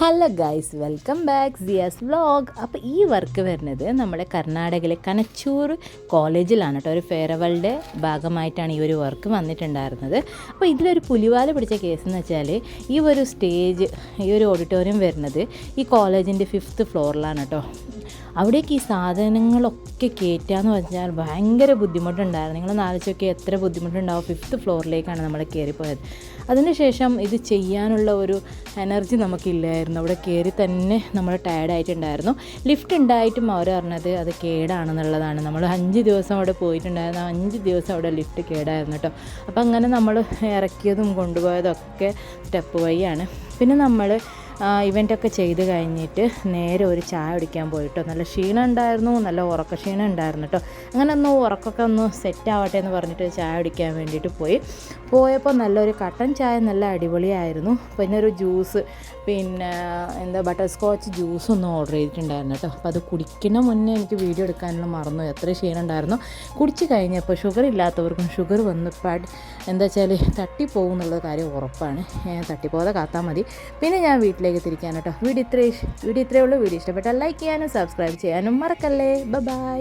Hello guys, welcome back Siya's vlog. അപ്പോൾ ഈ work വരുന്നത് നമ്മുടെ കർണാടകയിലെ കനച്ചൂർ കോളേജിലാണ് കേട്ടോ. ഒരു ഫെയർവെൽൻ്റെ ഭാഗമായിട്ടാണ് ഈ ഒരു വർക്ക് വന്നിട്ടുണ്ടായിരുന്നത്. അപ്പോൾ ഇതിലൊരു പുലിവാല പിടിച്ച കേസ് എന്ന് വെച്ചാൽ ഈ ഒരു സ്റ്റേജ്, ഈ ഒരു ഓഡിറ്റോറിയം വരുന്നത് ഈ കോളേജിൻ്റെ 5th ഫ്ലോറിലാണ് കേട്ടോ. അവിടേക്ക് ഈ സാധനങ്ങളൊക്കെ കയറ്റാന്ന് വെച്ചാൽ ഭയങ്കര ബുദ്ധിമുട്ടുണ്ടായിരുന്നു. നിങ്ങളൊന്ന് ആലോചിച്ചൊക്കെ എത്ര ബുദ്ധിമുട്ടുണ്ടാവും. 5th ഫ്ലോറിലേക്കാണ് നമ്മൾ കയറിപ്പോയത്. അതിനുശേഷം ഇത് ചെയ്യാനുള്ള ഒരു എനർജി നമുക്കില്ലായിരുന്നു. അവിടെ കയറി തന്നെ നമ്മൾ ടയർഡായിട്ടുണ്ടായിരുന്നു. ലിഫ്റ്റ് ഉണ്ടായിട്ടും അവർ പറഞ്ഞത് അത് കേടാണെന്നുള്ളതാണ്. നമ്മൾ 5 ദിവസം അവിടെ പോയിട്ടുണ്ടായിരുന്നു. 5 ദിവസം അവിടെ ലിഫ്റ്റ് കേടായിരുന്നു കേട്ടോ. അപ്പോൾ അങ്ങനെ നമ്മൾ ഇറക്കിയതും കൊണ്ടുപോയതൊക്കെ സ്റ്റെപ്പ് വഴിയാണ്. പിന്നെ നമ്മൾ ഇവൻ്റൊക്കെ ചെയ്ത് കഴിഞ്ഞിട്ട് നേരെ ഒരു ചായ കുടിക്കാൻ പോയിട്ടോ. നല്ല ക്ഷീണം ഉണ്ടായിരുന്നു, നല്ല ഉറക്ക ക്ഷീണം ഉണ്ടായിരുന്നു കേട്ടോ. അങ്ങനെ ഉറക്കമൊക്കെ സെറ്റ് ആവട്ടെ എന്ന് പറഞ്ഞിട്ട് ചായ കുടിക്കാൻ വേണ്ടിയിട്ട് പോയപ്പോൾ നല്ലൊരു കട്ടൻ ചായ നല്ല അടിപൊളിയായിരുന്നു. പിന്നെ ഒരു ജ്യൂസ്, പിന്നെ ബട്ടർ സ്കോച്ച് ജ്യൂസ് ഓർഡർ ചെയ്തിട്ടുണ്ടായിരുന്നു കേട്ടോ. അപ്പോൾ അത് കുടിക്കുന്ന മുന്നേ എനിക്ക് വീഡിയോ എടുക്കാനുള്ള മറന്നു, എത്ര ക്ഷീണം ഉണ്ടായിരുന്നു. കുടിച്ച് കഴിഞ്ഞപ്പോൾ ഷുഗർ ഇല്ലാത്തവർക്കും ഷുഗർ വന്ന് എന്താ വെച്ചാൽ തട്ടിപ്പോകും എന്നുള്ള കാര്യം ഉറപ്പാണ്. തട്ടിപ്പോകാതെ കാത്താൽ മതി. പിന്നെ ഞാൻ വീട്ടിലേക്ക് തിരിക്കാൻ കേട്ടോ. വീഡിയോ ഇത്രയേ ഉള്ളൂ. വീഡിയോ ഇഷ്ടപ്പെട്ടാൽ ലൈക്ക് ചെയ്യാനും സബ്സ്ക്രൈബ് ചെയ്യാനും മറക്കല്ലേ. ബൈ.